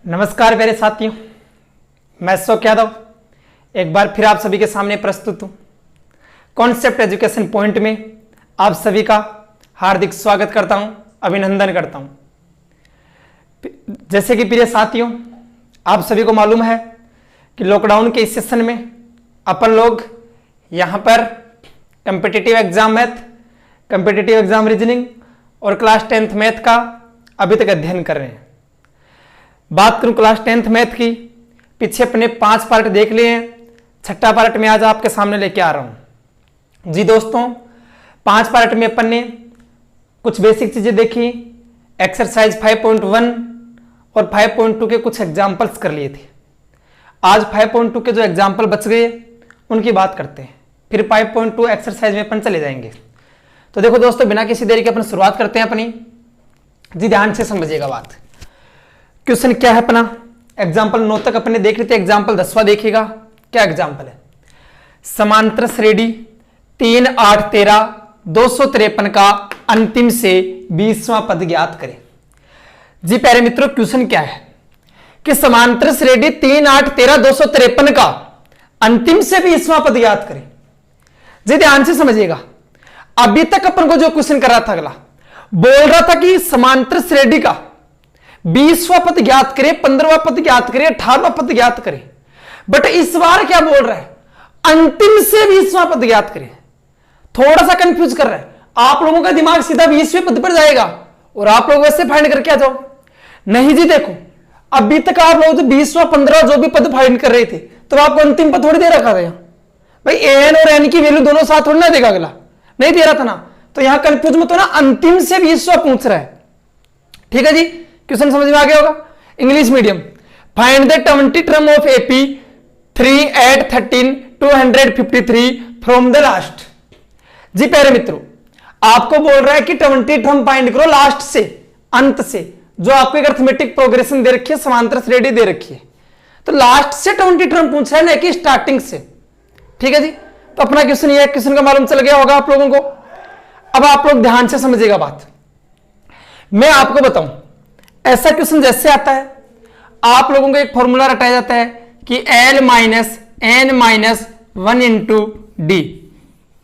नमस्कार प्यारे साथियों, मैं अशोक यादव एक बार फिर आप सभी के सामने प्रस्तुत हूं। कॉन्सेप्ट एजुकेशन पॉइंट में आप सभी का हार्दिक स्वागत करता हूं, अभिनंदन करता हूं। जैसे कि प्रिय साथियों, आप सभी को मालूम है कि लॉकडाउन के इस सेशन में अपन लोग यहां पर competitive exam math, competitive exam reasoning और क्लास 10th मैथ का अभी तक अध्ययन कर रहे हैं। बात करूं क्लास 10th मैथ की, पीछे अपने 5 पार्ट देख लिए हैं, छठा पार्ट में आज आपके सामने लेके आ रहा हूं। जी दोस्तों, 5 पार्ट में अपन ने कुछ बेसिक चीजें देखी, एक्सरसाइज 5.1 और 5.2 के कुछ एग्जाम्पल्स कर लिए थे। आज 5.2 के जो एग्जाम्पल बच गए उनकी बात करते हैं, फिर 5.2 एक्सरसाइज में अपन चले जाएंगे। तो देखो दोस्तों, बिना किसी देरी के अपन शुरुआत करते हैं अपनी। जी ध्यान से समझिएगा बात। क्वेश्चन क्या है अपना, एग्जाम्पल 9 तक अपने देख लेते, एग्जाम्पल 10वां देखिएगा। क्या एग्जाम्पल है, समांतर श्रेणी 3, 8, 13, 253 का अंतिम से 20वां पद ज्ञात करें। जी प्यारे मित्रों, क्वेश्चन क्या है कि समांतर श्रेणी 3, 8, 13, 253 का अंतिम से 20वां पद ज्ञात करें। जी ध्यान से समझिएगा, अभी तक अपन को जो क्वेश्चन कर रहा था, अगला बोल रहा था कि समांतर श्रेणी का 20वां पद ज्ञात करें, 15वां पद ज्ञात करें, 18वां पद ज्ञात करें। बट इस बार क्या बोल रहा है, अंतिम से 20वां पद ज्ञात करें। थोड़ा सा कंफ्यूज कर रहा है। आप लोगों का दिमाग सीधा 20वें पद पर जाएगा और आप लोग वैसे फाइंड करके आ जाओ। नहीं जी, देखो अभी तक आप लोग जो 20वां 15वां जो भी पद फाइंड कर रहे थे, तो आपको अंतिम पद थोड़ी दे रखा था। यहाँ भाई एन और एन की वैल्यू दोनों साथ थोड़ी ना देगा, अगला नहीं दे रहा था ना। तो यहां कंफ्यूज मत हो ना, अंतिम से 20वां पूछ रहा है। ठीक है जी, क्वेश्चन समझ में आ गया होगा। English medium, find the 20 term of AP 3, 8, 13, 253 from the last. जी प्यारे मित्रों, आपको बोल रहा है कि 20 टर्म फाइंड करो लास्ट से, अंत से। जो आपको एक अर्थमेटिक प्रोग्रेशन दे रखी है, समांतर श्रेणी दे रखी है, तो लास्ट से 20 टर्म पूछा है ना कि स्टार्टिंग से। ठीक है जी, तो अपना क्वेश्चन ये क्वेश्चन का मालूम चल गया होगा आप लोगों को। अब आप लोग ध्यान से समझिएगा बात। मैं आपको बताऊं, ऐसा क्वेश्चन जैसे आता है, आप लोगों को एक फॉर्मूला रटाया जाता है कि L minus N minus 1 into D.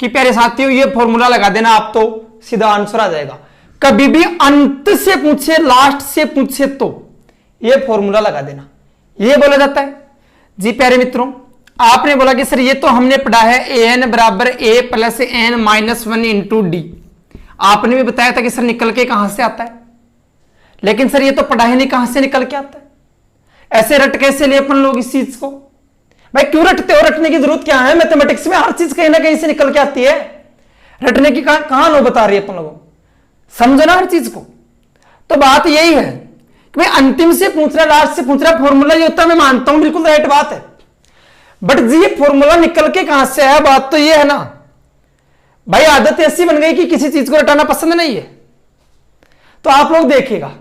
कि प्यारे साथियों, ये फॉर्मूला लगा देना, आप तो सीधा आंसर आ जाएगा। कभी भी अंत से पूछे, लास्ट से पूछे, तो ये फॉर्मूला लगा देना, ये बोला जाता है। जी प्यारे मित्रों, आपने बोला कि सर ये तो हमने पढ़ा है an बराबर a plus n minus 1 into D. आपने भी बताया था कि सर निकल के कहां से आता है, लेकिन सर ये तो पढ़ा ही नहीं, कहां से निकल के आता है। ऐसे रट कैसे ले अपन लोग इस चीज को? भाई क्यों रटते हो? रटने की जरूरत क्या है? मैथमेटिक्स में हर चीज कहीं ना कहीं से निकल के आती है। रटने की कहां लो बता रही है अपन लोगों, समझो ना हर चीज को। तो बात यही है कि भाई अंतिम से पूछ रहा, लास्ट से पूछ रहा, फॉर्मूला ये होता है, मैं मानता हूं, बिल्कुल राइट बात है। बट जी ये फॉर्मूला निकल के कहां से है, बात तो ये है ना भाई। आदत ऐसी बन गई कि किसी चीज को रटाना पसंद नहीं है। तो आप लोग देखिएगा,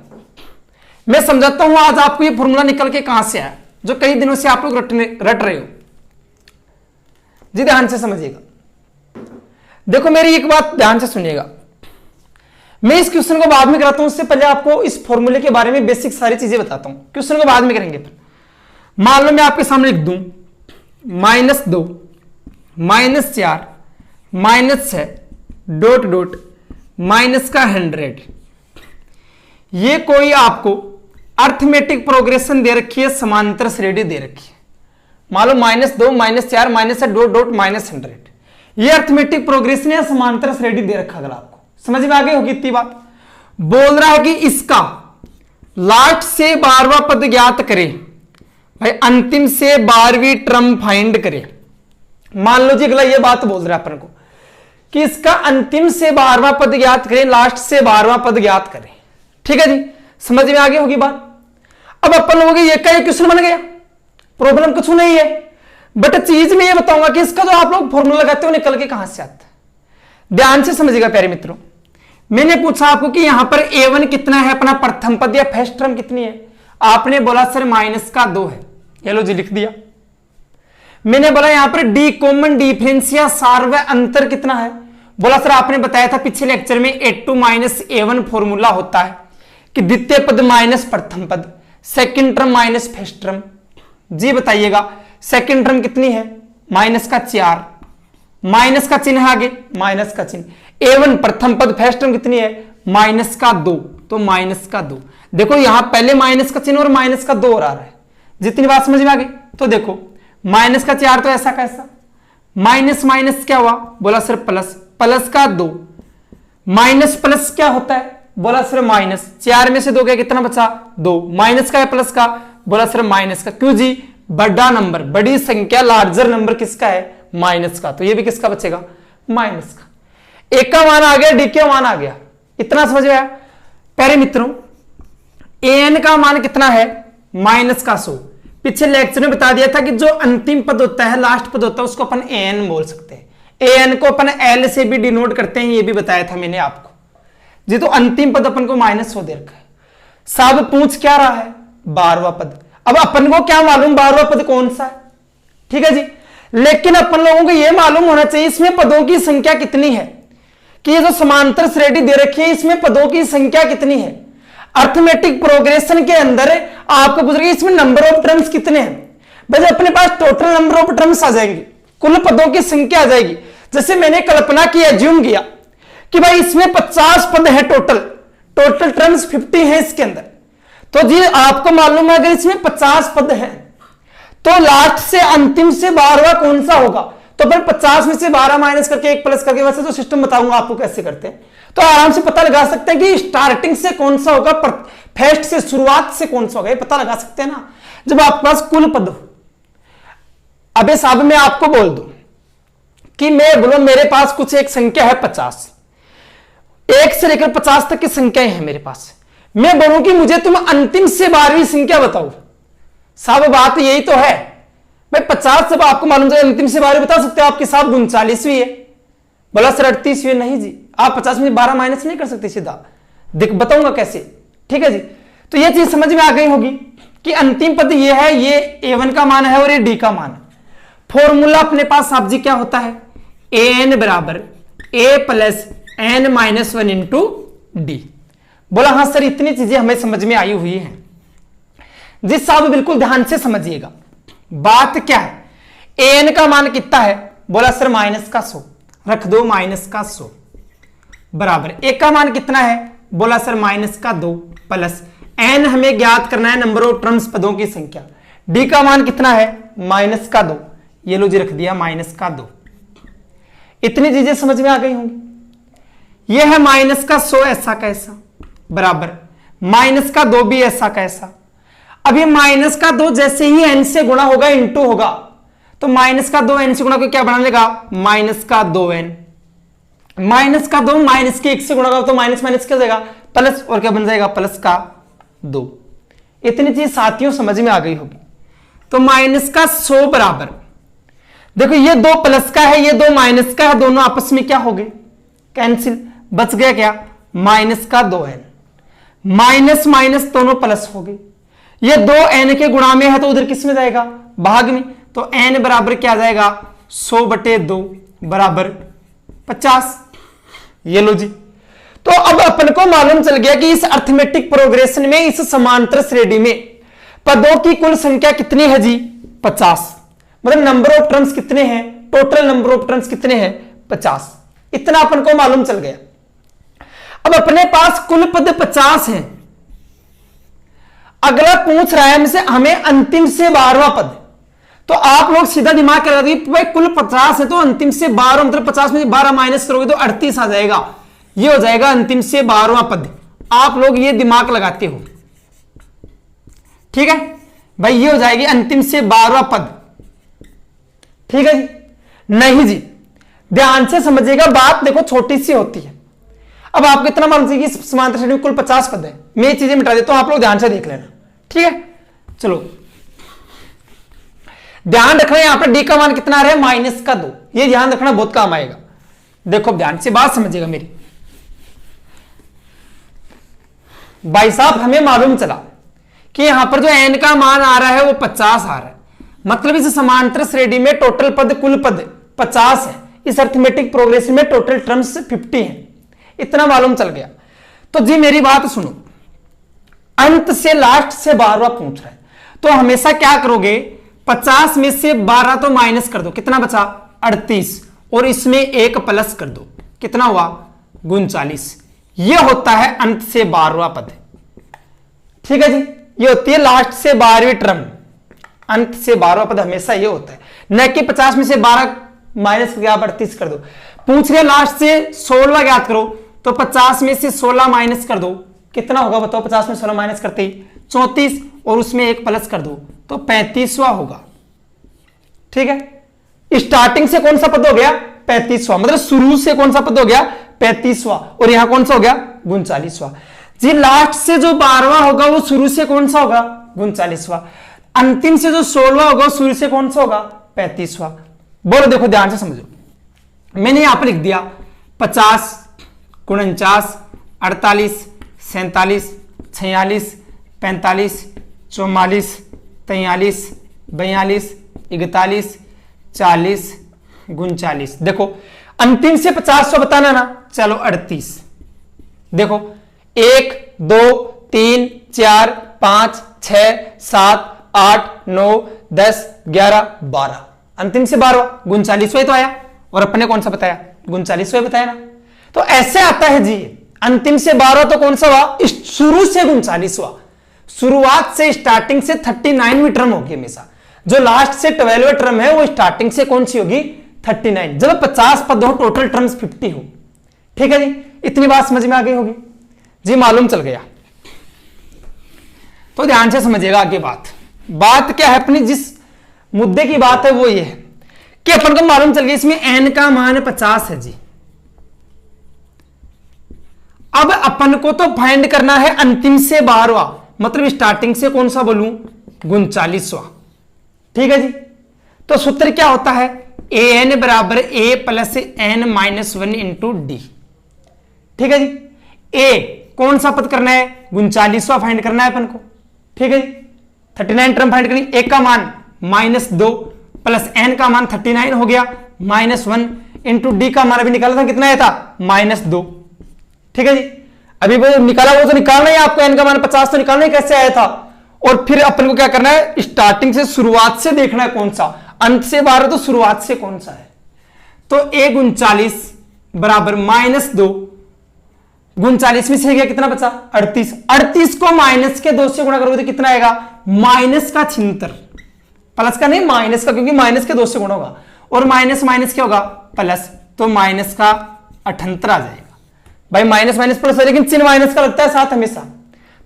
मैं समझाता हूं आज आपको ये फॉर्मूला निकल के कहां से आया, जो कई दिनों से आप लोग रट रहे हो। जी ध्यान से समझिएगा। देखो मेरी एक बात ध्यान से सुनिएगा, मैं इस क्वेश्चन को बाद में कराता हूं, उससे पहले आपको इस फॉर्मूले के बारे में बेसिक सारी चीजें बताता हूं। क्वेश्चन को बाद में करेंगे। मान लो मैं आपके सामने लिख दूं -2 -4 -6 डॉट डॉट माइनस का 100। ये कोई आपको अर्थमेटिक प्रोग्रेशन दे रखी है, समांतर श्रेणी दे रखी है। मान लो -2 -4 -6 डॉट डॉट -100। ये अर्थमेटिक प्रोग्रेशन या समांतर श्रेणी दे रखा। अगर आपको समझ में आ गई होगी इतनी बात। बोल रहा है कि इसका लास्ट से 12वां पद ज्ञात करें। भाई अंतिम से 12वीं टर्म फाइंड करें। मान लो जी अगला ये बात बोल रहा है अपन को कि इसका अंतिम से 12वां पद ज्ञात करें, लास्ट से 12वां पद ज्ञात करें। ठीक है जी, समझ में आ गई होगी बात। अब अपन लोगों के ये का क्वेश्चन बन गया, प्रॉब्लम कुछ नहीं है। बट चीज में ये बताऊंगा कि इसका जो आप लोग फॉर्मूला लगाते हो निकल के कहां से आता है। ध्यान से समझिएगा प्यारे मित्रों। मैंने पूछा आपको कि यहां पर a1 कितना है, अपना प्रथम पद या फर्स्ट टर्म कितनी है। आपने बोला सर -2 है, ये लो जी लिख दिया। मैंने बोला यहां पर डी कॉमन डिफरेंस या सार्वय अंतर कितना है। बोला सर आपने बताया था पिछले लेक्चर में a2 - a1 फॉर्मूला होता है कि द्वितीय पद माइनस प्रथम पद, second term minus first term. जी बताइएगा सेकंड टर्म कितनी है, माइनस का 4, माइनस का चिन्ह आगे, माइनस का चिन्ह। A1 प्रथम पद, फर्स्ट टर्म कितनी है, माइनस का 2, तो माइनस का 2। देखो यहां पहले माइनस का चिन्ह और माइनस का 2 आ रहा है। जितनी बात समझ में आ गई, तो देखो माइनस का 4 तो ऐसा कैसा, माइनस माइनस क्या हुआ, बोला सर प्लस, प्लस का 2, माइनस प्लस क्या होता है, बोला सर माइनस, 4 में से 2 गया कितना बचा, 2, माइनस का है प्लस का, बोला सर माइनस का। क्यों जी, बड़ा नंबर, बड़ी संख्या, लार्जर नंबर किसका है, माइनस का, तो ये भी किसका बचेगा, माइनस का। एक का मान आ गया, डी का मान आ गया, इतना समझ में आया। प्यारे मित्रों, an का मान कितना है, माइनस का 100। पिछले लेक्चर में बता दिया था कि जो अंतिम पद होता है, लास्ट पद होता है, उसको अपन an बोल सकते हैं। an को अपन l से भी डिनोट करते हैं, ये भी बताया था मैंने आपको जी। तो अंतिम पद अपन को -100 दे रखा है। सब पूछ क्या रहा है, 12वां पद। अब अपन को क्या मालूम 12वां पद कौन सा है, ठीक है जी, लेकिन अपन लोगों को यह मालूम होना चाहिए इसमें पदों की संख्या कितनी है, कि ये जो समांतर श्रेणी दे रखी है इसमें पदों की संख्या कितनी है। अर्थमेटिक प्रोग्रेशन के अंदर आपको पूछ रही है इसमें नंबर ऑफ टर्म्स कितने हैं। भाई अपने पास टोटल नंबर ऑफ टर्म्स आ जाएंगे, कुल पदों की संख्या आ जाएगी। जैसे मैंने कल्पना की, एज्यूम किया कि भाई इसमें 50 पद है, टोटल टर्म्स 50 है इसके अंदर। तो जी आपको मालूम है अगर इसमें 50 पद हैं तो लास्ट से अंतिम से 12वां कौन सा होगा, तो फिर 50 में से 12 माइनस करके 1 प्लस करके, वैसे तो सिस्टम बताऊंगा आपको कैसे करते हैं, तो आराम से पता लगा सकते हैं कि स्टार्टिंग से कौन सा होगा, फर्स्ट से, शुरुआत से कौन सा होगा, ये पता लगा सकते हैं ना जब आपके पास कुल पद हो। अब साहब मैं आपको बोल दूं कि मैं बोलो मेरे पास कुछ एक संख्या है 50, 1 से लेकर 50 तक की संख्याएं हैं मेरे पास। मैं बोलूं कि मुझे तुम अंतिम से 12वीं संख्या बताओ, साहब बात यही तो है भाई। 50 जब आपको मालूम चले अंतिम से 12वीं बता सकते हो, आपके साथ 39वीं है, बोला सर 38वीं नहीं जी, आप 50 में 12 माइनस नहीं कर सकते सीधा, बताऊंगा कैसे, ठीक है जी। तो ये चीज समझ में आ गई होगी कि अंतिम पद ये है, ये A1 का मान है और ये D का मान है। फॉर्मूला अपने पास साहब जी क्या होता है, an बराबर a plus n minus 1 into D. बोला हाँ सर इतनी चीजें हमें समझ में आई हुई हैं जी। साहब बिल्कुल ध्यान से समझिएगा, बात क्या है, an का मान कितना है, बोला सर माइनस का 100, रख दो माइनस का 100 बराबर, a का मान कितना है, बोला सर माइनस का 2 प्लस n हमें ज्ञात करना है नंबर ऑफ टर्म्स पदों की संख्या, d का मान कितना है, माइनस का 2, ये लो जी रख दिया माइनस का 2। इतनी चीजें समझ में आ गई होंगी। ये है माइनस का 100 ऐसा कैसा बराबर माइनस का 2 भी ऐसा कैसा। अब ये माइनस का 2 जैसे ही n से गुणा होगा इंटू होगा, तो माइनस का 2 n से गुणा को क्या बना लेगा, माइनस का 2n, माइनस का 2 माइनस के 1 से गुणा होगा तो माइनस माइनस क्या जाएगा प्लस, और क्या बन जाएगा प्लस का 2। इतनी चीज साथियों समझ में आ गई होगी। तो माइनस का 100 बराबर, देखो ये 2 प्लस का है, ये 2 माइनस का है, दोनों आपस में क्या हो गए, कैंसिल, बच गया क्या, माइनस का 2n, माइनस माइनस दोनों प्लस हो गए। ये 2n के गुणा में है तो उधर किस में जाएगा, भाग में, तो n बराबर क्या जाएगा 100/2 बराबर 50। ये लो जी। तो अब अपन को मालूम चल गया कि इस अर्थमेटिक प्रोग्रेशन में, इस समांतर श्रेणी में पदों की कुल संख्या कितनी है जी, 50। मतलब नंबर ऑफ टर्म्स कितने हैं, टोटल नंबर ऑफ टर्म्स कितने हैं, 50। इतना अपन को मालूम चल गया। अब अपने पास कुल पद 50 हैं, अगला पूछ रहा है हमसे हमें अंतिम से 12वां पद। तो आप लोग सीधा दिमाग कर रहे भाई कुल 50 है तो अंतिम से 12, मतलब 50 में 12 माइनस करोगे तो 38 आ जाएगा, ये हो जाएगा अंतिम से 12वां पद। आप लोग ये दिमाग लगाते हो, ठीक है भाई, ये हो जाएगी अंतिम से 12वां पद, ठीक है जी। नहीं जी, ध्यान से समझिएगा, बात देखो छोटी सी होती है। अब आपको इतना मालूम चाहिए कि समांतर श्रेणी में कुल 50 पद है, मैं ये चीजें मिटा देता हूं, आप लोग ध्यान से देख लेना, ठीक है। चलो ध्यान रखना, यहां पर डी का मान कितना आ रहा है, माइनस का 2, ये ध्यान रखना बहुत काम आएगा। देखो ध्यान से बात समझिएगा मेरी, भाई साहब हमें मालूम चला कि यहां पर जो n का मान आ रहा है वो 50 आ रहा है, मतलब इस समांतर श्रेणी में टोटल पद, कुल पद 50 है। इस अर्थमेटिक प्रोग्रेशन में टोटल टर्म्स 50 है, इतना मालूम चल गया। तो जी मेरी बात सुनो, अंत से लास्ट से 12वां पूछ रहा है, तो हमेशा क्या करोगे, 50 में से 12 तो माइनस कर दो, कितना बचा 38, और इसमें एक प्लस कर दो, कितना हुआ 39। यह होता है अंत से 12वां पद। ठीक है जी, ये होती है लास्ट से 12वीं टर्म। अंत से 12वां पद हमेशा ये होता है, न कि 50 में से 12 माइनस करके आप 38 कर दो। पूछ रहे लास्ट से 16वां ज्ञात करो, तो 50 में से 16 माइनस कर दो, कितना होगा बताओ, 50 में 16 माइनस करते ही 34, और उसमें एक प्लस कर दो तो 35वां होगा। ठीक है, स्टार्टिंग से कौन सा पद हो गया 35वां, मतलब शुरू से कौन सा पद हो गया 35वां, और यहां कौन सा हो गया 39वां। जी लास्ट से जो 12वां होगा वो शुरू से कौन सा होगा 39वां, अंतिम से जो 16वां होगा शुरू से कौन सा होगा 35वां। बोलो देखो ध्यान से समझो, मैंने यहां पर लिख दिया 50, 49, 48, 47, 46, 45, 44, 43, 42, 41, 40, 39। देखो अंतिम से 50 बताना ना, चलो 38। देखो 1, 2, 3, 4, 5, 6, 7, 8, 9, 10, 11, 12, अंतिम से 12, 39वां तो आया, और अपने कौन सा बताया 39वां बताया ना। तो ऐसे आता है जी, अंतिम से 12 तो कौन सा हुआ, शुरू से 39वां। शुरुआत से स्टार्टिंग से 39वीं टर्म होगी हमेशा, जो लास्ट से 12वें टर्म है वो स्टार्टिंग से कौन सी होगी 39। जब 50 पद हो, टोटल टर्म्स 50 हो। ठीक है जी, इतनी बात समझ में आ गई होगी जी, मालूम चल गया। तो ध्यान से समझिएगा आगे बात क्या है, अपनी जिस मुद्दे की बात है वो ये है कि अपन को मालूम चल गया इसमें n का मान 50 है जी। अब अपन को तो फाइंड करना है अंतिम से 12वां, मतलब स्टार्टिंग से कौन सा बोलूं 39वां। ठीक है जी, तो सूत्र क्या होता है, an बराबर a plus n minus 1 into D. ठीक है जी, a कौन सा पद करना है 39वां फाइंड करना है अपन को। ठीक है जी, 39 टर्म फाइंड करनी, a का मान -2 प्लस n का मान 39 हो गया -1 इंटू डी का मान अभी निकाला था, कितना आया था -2। ठीक है जी, अभी वो निकाला, वो तो निकालना है आपको, n का मान 50 तो निकालना ही कैसे आया था। और फिर अपन को क्या करना है, स्टार्टिंग से शुरुआत से देखना है कौन सा, अंत से 12 तो शुरुआत से कौन सा है। तो a 39 बराबर -2, 39 में से गया कितना बचा 38, 38 को माइनस के 2 से गुणा करोगे तो कितना आएगा -76, प्लस का नहीं माइनस का, क्योंकि माइनस के 2 से गुणा होगा, और माइनस माइनस क्या होगा प्लस, तो माइनस का 78 आ जाएगा। भाई माइनस माइनस प्लस है, लेकिन चिन्ह माइनस का लगता है साथ हमेशा,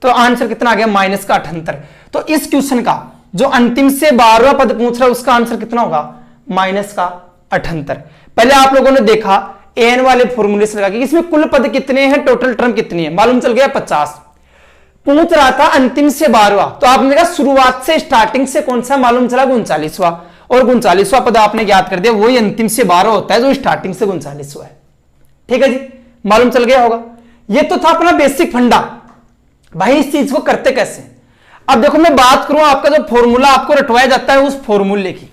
तो आंसर कितना आ गया -का 78। तो इस क्वेश्चन का जो अंतिम से 12वां पद पूछ रहा है उसका आंसर कितना होगा -का 78। पहले आप लोगों ने देखा an वाले फॉर्मूले से लगा कि इसमें कुल पद कितने हैं, टोटल टर्म कितनी है, मालूम चल गया 50। पूछ रहा था अंतिम से 12वां, तो आपने कहा शुरुआत से स्टार्टिंग से कौन सा, मालूम चला 39वां, और 39वां पद आपने याद कर दिया, वही अंतिम से 12 होता है जो स्टार्टिंग से 39वां है। ठीक है जी, मालूम चल गया होगा। ये तो था अपना बेसिक फंडा। भाई इस चीज को करते कैसे, अब देखो मैं बात करूं आपका जो फॉर्मूला आपको रटवाया जाता है उस फॉर्मूले की,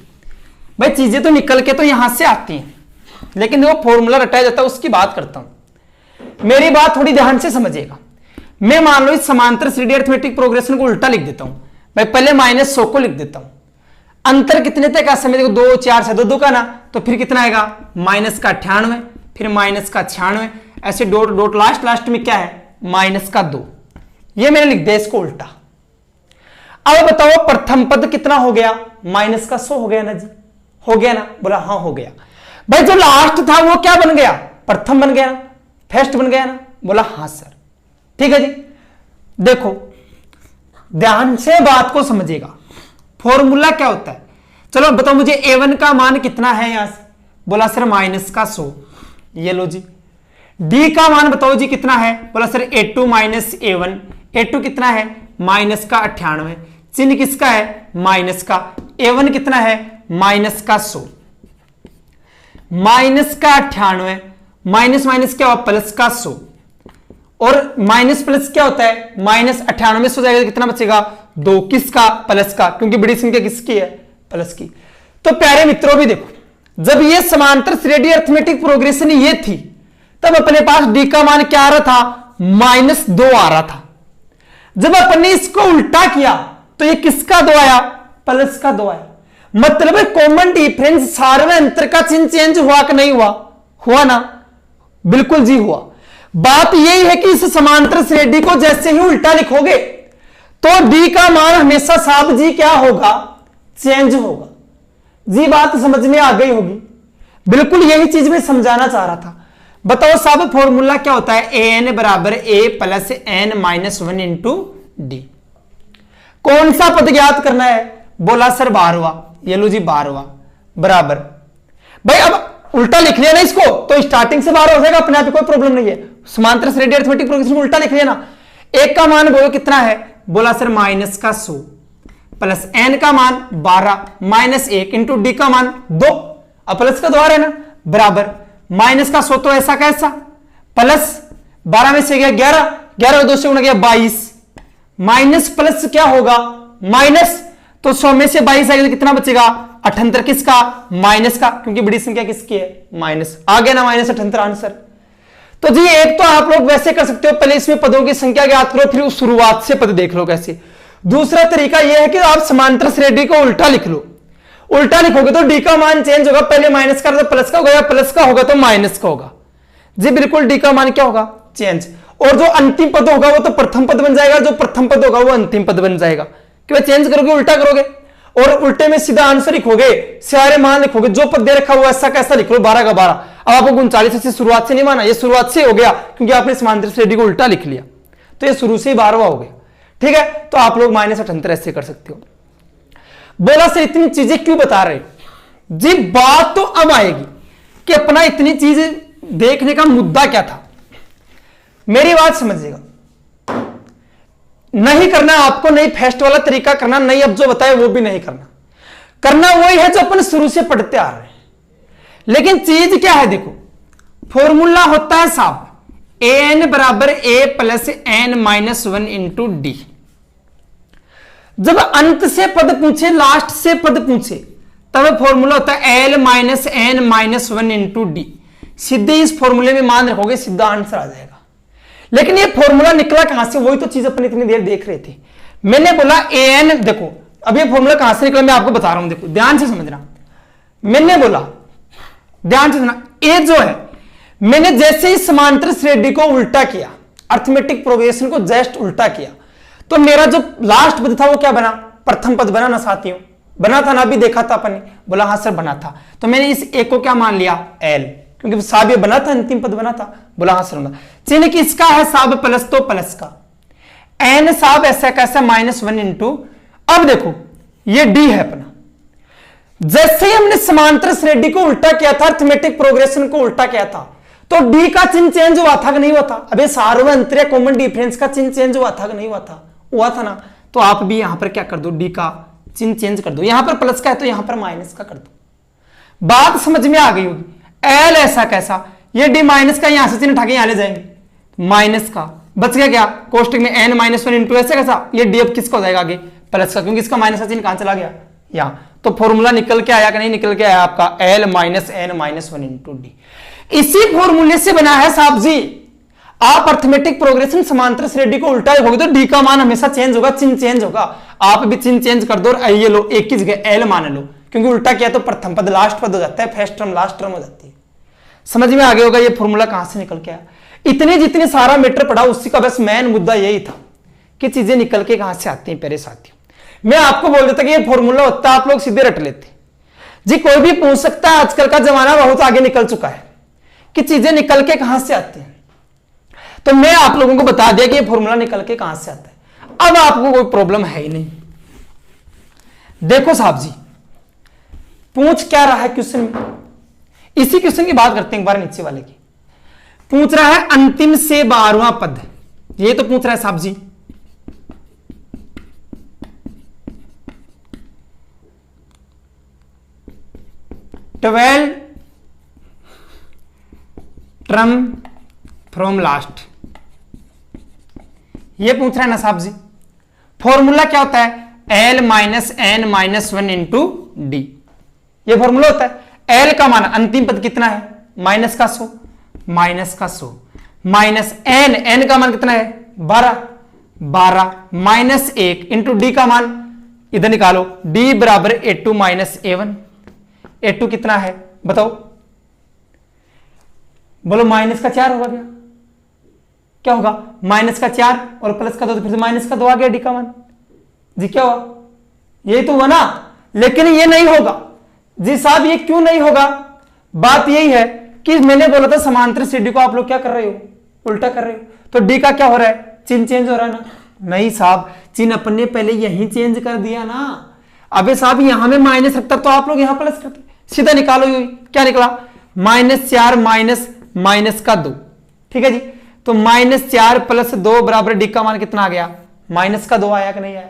भाई चीजें तो निकल के तो यहां से आती हैं, लेकिन जो फॉर्मूला रटाया जाता है उसकी बात करता हूं। मेरी बात थोड़ी ध्यान से समझिएगा। मैं मान लो इस समांतर श्रेणी अरिथमेटिक प्रोग्रेशन को उल्टा लिख देता हूं, भाई पहले -100 को लिख देता हूं, अंतर कितने तक आ समय देखो 2 4 से 2 का ना, तो फिर कितना आएगा का 98, फिर का 96, ऐसे डॉट डॉट लास्ट में क्या है का 2। ये मैंने लिख दिया इसको उल्टा। अब बताओ प्रथम पद कितना हो गया का 100 हो गया ना जी, हो गया ना, बोला हाँ हो गया। भाई जो लास्ट था वो क्या बन गया, प्रथम बन गया ना, फर्स्ट बन गया ना, बोला हाँ सर। ठीक है जी, देखो ध्यान से बात को समझिएगा, फॉर्मूला क्या होता है। चलो बताओ मुझे a1 का मान कितना है यहां से, बोला सर का 100, ये लो जी। d का मान बताओ जी कितना है, बोला सर a2 a1, a2 कितना है का 98, चिन्ह किसका है माइनस का, a1 कितना है का 100, का 98, माइनस माइनस क्या हुआ प्लस का 100, और माइनस प्लस क्या होता है -98 में 100 जाएगा, कितना बचेगा 2, किसका प्लस का, क्योंकि बड़ी संख्या किसकी है प्लस की। तो प्यारे मित्रों भी देखो, जब ये समांतर श्रेणी अरिथमेटिक प्रोग्रेशन ये थी तब अपने पास d का मान क्या आ रहा था -2 आ रहा था। जब अपन ने इसको उल्टा किया तो ये किसका 2 आया, प्लस का 2 आया। मतलब कॉमन डिफरेंस सारे अंतर का चिन्ह चेंज हुआ कि नहीं हुआ, हुआ ना, बिल्कुल जी हुआ। बात यही है कि इस समांतर श्रेणी को जैसे ही उल्टा लिखोगे तो डी का मान हमेशा साहब जी क्या होगा, चेंज होगा जी। बात समझ में आ गई होगी, बिल्कुल यही चीज मैं समझाना चाह रहा था। बताओ साहब फॉर्मूला क्या होता है, ए एन बराबर A plus N minus 1 into D. कौन सा पद ज्ञात करना है, बोला सर 12वां, ये लो जी 12वां बराबर। भाई अब उल्टा लिख लिया ना इसको तो स्टार्टिंग से 12 हो जाएगा अपने आप, कोई प्रॉब्लम नहीं है। समांतर श्रेणी अरिथमेटिक प्रोग्रेशन को उल्टा लिख लिया ना। एक का मान बोलो कितना है, बोला सर माइनस का 100 प्लस एन का मान 12 माइनस 1 इंटू डी का मान 2, अब प्लस का 2 आ रहा है ना, बराबर माइनस का 100 तो ऐसा कैसा, प्लस 12 में से गया 11, 11 2 से गुणा गया 22, माइनस प्लस क्या होगा माइनस, तो 100 में से 22 आएगा तो कितना बचेगा 78, किसका, माइनस का, क्योंकि बड़ी संख्या किसकी है, माइनस। आ गया ना माइनस 78 आंसर। तो जी एक तो आप लोग वैसे कर सकते हो, पहले इसमें पदों की संख्या ज्ञात करो फिर उस शुरुआत से पद देख लो कैसे। दूसरा तरीका यह है कि आप समांतर श्रेणी को उल्टा लिख लो। उल्टा लिखोगे तो डी का मान चेंज होगा, पहले माइनस का तो प्लस का होगा, प्लस का होगा तो माइनस का होगा जी, बिल्कुल डी का मान क्या होगा, चेंज। और जो अंतिम पद होगा वो तो प्रथम पद बन जाएगा, जो प्रथम पद होगा वो अंतिम पद बन जाएगा। क्यों चेंज करोगे, उल्टा करोगे और उल्टे में सीधा आंसर लिखोगे, सारे मान लिखोगे, जो पद दे रखा वो ऐसा कैसा लिख लो 12 का 12। अब आपको 39 से शुरुआत से नहीं माना, ये शुरुआत से हो गया क्योंकि आपने समांतर श्रेणी को उल्टा लिख लिया, तो ये शुरू से ही 12वां हो गया। ठीक है, तो आप लोग माइनस 78 ऐसे कर सकते हो। बोला सर इतनी चीजें क्यों बता रहे जी, बात तो अब आएगी कि अपना इतनी चीज देखने का मुद्दा क्या था। मेरी बात समझिएगा, नहीं करना आपको, नहीं फेस्ट वाला तरीका करना, नहीं अब जो बताए वो भी नहीं करना, करना वही है जो अपन शुरू से पढ़ते आ रहे हैं। लेकिन चीज क्या है देखो, फॉर्मूला होता है साहब ए एन बराबर A plus N minus 1 into D. जब अंत से पद पूछे, लास्ट से पद पूछे, तब फॉर्मूला होता है L minus N minus 1 into D. सीधे इस फॉर्मूले में मान रखोगे, सीधा आंसर आ जाएगा। लेकिन ये फॉर्मूला निकला कहां से, वही तो चीज अपन इतनी देर देख रहे थे। मैंने बोला ए एन, देखो अब ये फॉर्मूला कहां से निकला मैं आपको बता रहा हूं, देखो ध्यान से समझना। मैंने बोला, ध्यान से सुना, ए जो है मैंने जैसे ही समांतर श्रेणी को उल्टा किया, अरिथमेटिक प्रोग्रेशन को जस्ट उल्टा किया, तो मेरा जो लास्ट पद था वो क्या बना, प्रथम पद बना ना साथियों, बना था ना, अभी देखा था अपन ने, बोला हाँ सर बना था। तो मैंने इस ए को क्या मान लिया, एल, क्योंकि साहब ये बना था, अंतिम पद बना था, बोला हाँ सर बना। चिन्ह किसका है साहब, प्लस, तो प्लस का, एन साहब ऐसा कैसा माइनस 1 इंटू, अब देखो ये डी है अपना। जैसे ही हमने समांतर श्रेणी को उल्टा किया था, अरिथमेटिक प्रोग्रेशन को उल्टा किया था, तो डी का चिन्ह चेंज हुआ था कि नहीं हुआ था। अबे सार्वंत्र्य कॉमन डिफरेंस का चिन्ह चेंज हुआ था कि नहीं हुआ था, हुआ था ना। तो आप भी यहां पर क्या कर दो, डी का चिन्ह चेंज कर दो, यहां पर प्लस का है तो यहां पर माइनस का कर दो। बात समझ में आ गई होगी। एल ऐसा कैसा, ये डी माइनस का यहां से चिन्ह उठा के यहां ले जाएंगे, माइनस का बच गया क्या, कोष्टक में एन माइनस 1 इंटू ऐसे कैसा, ये डी अब किसका हो जाएगा आगे, प्लस का, क्योंकि इसका माइनस का चिन्ह कहां चला गया, यहां। तो फॉर्मूला निकल के आया कि नहीं निकल के आया आपका, L minus N minus 1 into D. इसी फॉर्मूले से बना है साहब जी। आप अरिथमेटिक प्रोग्रेशन समांतर श्रेणी को उल्टा लिखोगे तो डी का मान हमेशा चेंज होगा, चिन्ह चेंज होगा। आप भी चिन्ह चेंज कर दो और ये लो, एक की जगह एल मान लो, क्योंकि उल्टा किया तो प्रथम पद लास्ट पद हो जाता है, फर्स्ट टर्म लास्ट टर्म हो जाती है। समझ में आ गया होगा ये फॉर्मूला कहां से निकल के आया। इतने जितने सारा मैटर पढ़ा उसी का बस मेन मुद्दा यही था कि चीजें निकल के कहां से आती हैं। प्यारे साथियों, मैं आपको बोल देता कि ये फॉर्मूला होता, आप लोग सीधे रट लेते जी। कोई भी पूछ सकता है, आजकल का जमाना बहुत आगे निकल चुका है कि चीजें निकल के कहां से आती हैं। तो मैं आप लोगों को बता दिया कि ये फॉर्मूला निकल के कहां से आता है। अब आपको कोई प्रॉब्लम है ही नहीं। देखो साहब जी, पूछ क्या रहा है क्वेश्चन में, इसी क्वेश्चन की बात करते हैं एक बार नीचे वाले की। पूछ रहा है अंतिम से 12वां पद, ये तो पूछ रहा है साहब जी। ट्वेल्व टर्म फ्रॉम लास्ट, ये पूछ रहा है ना साहब जी। फॉर्मूला क्या होता है, L minus N minus 1 into D, ये फॉर्मूला होता है। एल का मान अंतिम पद कितना है, माइनस का 100, माइनस का 100 माइनस एन, एन का मान कितना है 12, 12 माइनस 1 इंटू डी का मान इधर निकालो, d बराबर a2 माइनस a1। a2 कितना है बताओ, बोलो माइनस का 4 होगा क्या होगा, माइनस का 4 और प्लस का 2 तो फिर से माइनस का 2 आ गया डी का मान जी। क्या हुआ, यही तो हुआ ना, लेकिन ये नहीं होगा जी साहब। ये क्यों नहीं होगा, बात यही है कि मैंने बोला था समांतर सीडी को आप लोग क्या कर रहे हो, उल्टा कर रहे हो। तो डी का क्या हो रहा है, चिन्ह चेंज हो रहा है ना। नहीं साहब, चिन्ह अपन ने पहले यही चेंज कर दिया ना। अबे साहब यहां में माइनस रखता तो आप लोग यहां प्लस करते, सीधा निकालो। क्या निकला, -4 माइनस माइनस का 2, ठीक है जी। तो -4 प्लस 2 बराबर डी का मान कितना आ गया, माइनस का 2 आया कि नहीं आया,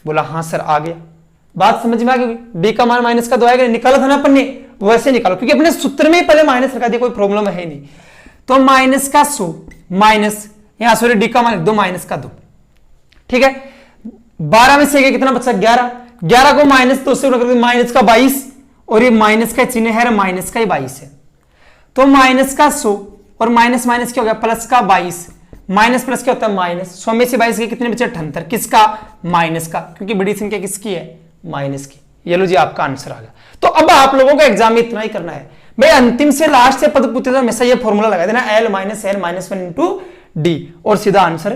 बोला हाँ सर आ गया। बात समझ में आ गई, डी का मान माइनस का 2 आएगा, निकाला था ना अपन ने, वैसे निकालो क्योंकि अपने सूत्र में पहले माइनस रखा दिया, कोई प्रॉब्लम है नहीं। तो माइनस का 100 माइनस यहां सॉरी डी का मान 2 माइनस का 2, ठीक है। 12 में से कितना बचा, 11। 11 को -2 से माइनस का 22, और ये माइनस का चिन्ह है, माइनस का 22 है। तो माइनस का 100 और माइनस माइनस क्या हो गया, प्लस का 22, माइनस प्लस क्या होता है माइनस। 100 में से 22 के कितने बचे, 78। किसका, माइनस का, क्योंकि बड़ी संख्या किसकी है, माइनस की। ये लो जी आपका आंसर आ गया। तो अब आप लोगों को एग्जाम में इतना ही करना है भाई, अंतिम से लास्ट से पद पूछते हमेशा ये फॉर्मूला लगा देना, l minus n minus 1 into D, और सीधा आंसर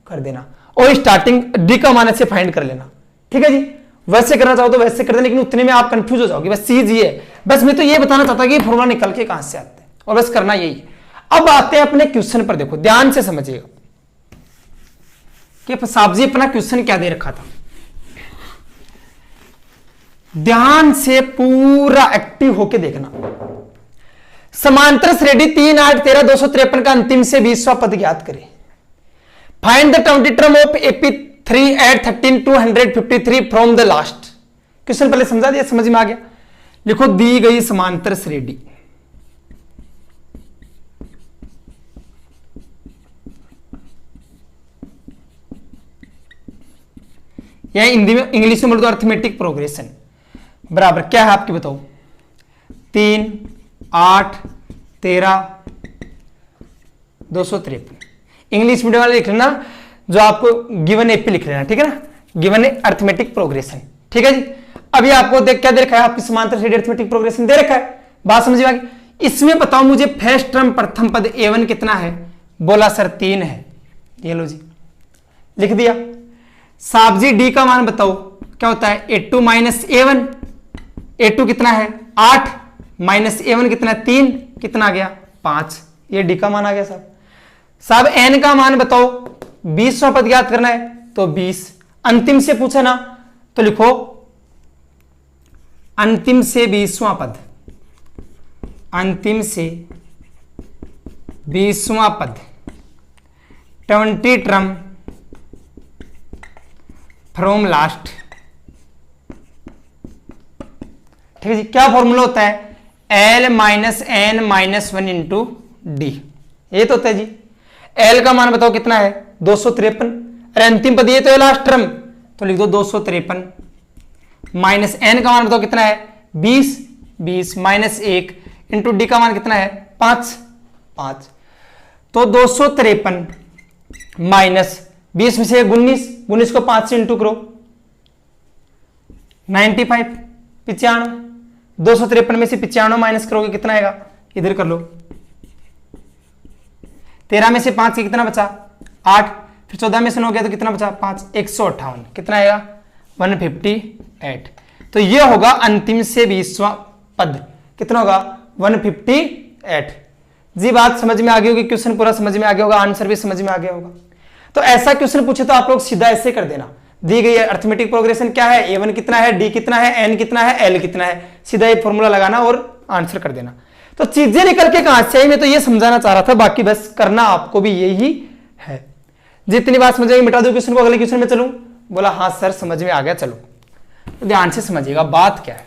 कर देना, और स्टार्टिंग डी का मान से फाइंड कर लेना, ठीक है जी। वैसे करना चाहो तो वैसे कर देना, लेकिन उतने में आप कंफ्यूज हो जाओगे, बस चीज ये है। बस मैं तो ये बताना चाहता कि फॉर्मूला निकल के कहां से आते हैं, और बस करना यही है। अब आते हैं अपने क्वेश्चन पर, देखो ध्यान से समझिएगा कि साहब जी अपना क्वेश्चन क्या दे रखा था, ध्यान से पूरा एक्टिव होके देखना। समांतर श्रेणी 3 8 13 253 का अंतिम से 20वां पद ज्ञात करें। Find the 20 term of AP3 eight 13 253 from the last. Question पहले समझा दिया, समझ में आ गया। लिखो, दी गई समांतर श्रेणी या हिंदी में इंग्लिश में बोलो तो अर्थमेटिक प्रोग्रेशन बराबर क्या है आपकी बताओ, 3 8 13 253। इंग्लिश मीडियम वाले लिख लेना, जो आपको गिवन एपी लिख लेना, ठीक है ना, गिवन अर्थमेटिक प्रोग्रेशन, ठीक है जी। अभी आपको देख क्या दे रखा है, आपकी समांतर श्रेणी अर्थमेटिक प्रोग्रेशन दे रखा है, बात समझ में आ गई। इसमें बताओ मुझे फर्स्ट टर्म प्रथम पद A1 कितना है, बोला सर 3 है, ये लो जी लिख दिया। साहब जी डी का मान बताओ क्या होता है, A2 माइनस A1, A2 कितना है 8 माइनस A1 कितना है 3, कितना आ गया 5, ये डी का मान आ गया साहब। साहब n का मान बताओ, 20वां पद ज्ञात करना है तो 20, अंतिम से पूछा ना तो लिखो अंतिम से 20वां पद, अंतिम से 20वां पद 20 टर्म फ्रॉम लास्ट, ठीक है जी। क्या फॉर्मूला होता है, L minus N minus 1 into D, ये तो होता है जी। L का मान बताओ कितना है 253, अरे अंतिम पद ये तो है लास्ट टर्म, तो लिख दो 253 माइनस n का मान बताओ कितना है 20, 20 माइनस 1 इंटू डी का मान कितना है 5, 5। तो 253 माइनस 20 में से 19, 19 को 5 से इंटू करो 95, 95। 253 में से 95 माइनस करोगे कितना आएगा, इधर कर लो। 13 में से 5 कितना बचा 8, फिर 14 में से 9 गया तो कितना बचा 5, 158, कितना आएगा 158। तो ये होगा अंतिम से 20वां पद, कितना होगा 158 जी। बात समझ में आ गई होगी, क्वेश्चन पूरा समझ में आ गया होगा, आंसर भी समझ में आ गया होगा। तो ऐसा क्वेश्चन पूछे तो आप लोग सीधा ऐसे कर देना, दी गई है अर्थमेटिक प्रोग्रेशन क्या है, A1 कितना है, D कितना है, N कितना है, L कितना है, सीधा ये फॉर्मूला लगाना और आंसर कर देना। तो चीजें निकल के कहां से आई, मैं तो ये समझाना चाह रहा था, बाकी बस करना आपको भी यही है। जितनी बात समझ मिटा दो क्वेश्चन को, अगले क्वेश्चन में चलूं, बोला हाँ सर समझ में आ गया, चलो तो ध्यान से समझिएगा बात क्या है।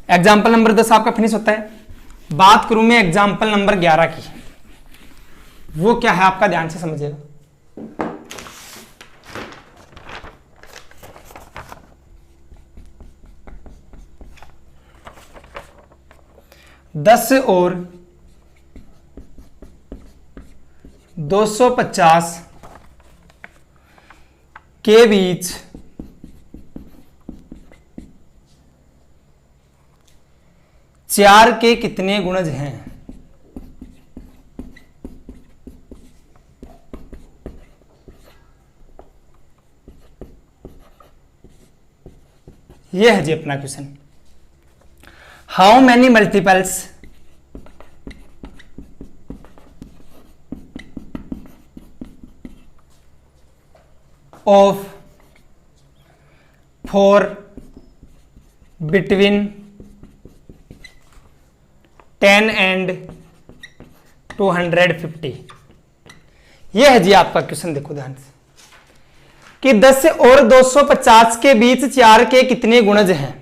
एग्जाम्पल नंबर 10 आपका फिनिश होता है। बात करूं मैं एग्जाम्पल नंबर 11 की, वो क्या है आपका ध्यान से समझिएगा। दस और 250 के बीच चार के कितने गुणज हैं? यह है जी अपना question. How many multiples of 4 between 10 and 250। यह है जी आपका क्वेश्चन। देखो ध्यान से कि 10 और 250 के बीच 4 के कितने गुणज हैं।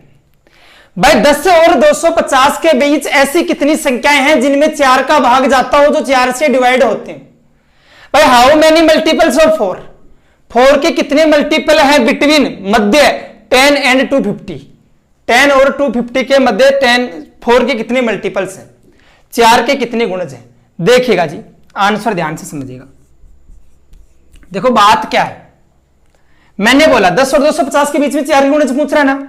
भाई 10 और 250 के बीच ऐसी कितनी संख्याएं हैं जिनमें 4 का भाग जाता हो, जो 4 से डिवाइड होते हैं। भाई हाउ मेनी मल्टीपल्स ऑफ 4 के कितने मल्टीपल हैं बिटवीन, मध्य 10 एंड 250। 10 और 250 के मध्य 4 के कितने मल्टीपल्स हैं, 4 के कितने गुणज हैं। देखिएगा जी, आंसर ध्यान से समझिएगा। देखो बात क्या है, मैंने बोला 10 और 250 के बीच में 4 के गुणज पूछ रहा है ना।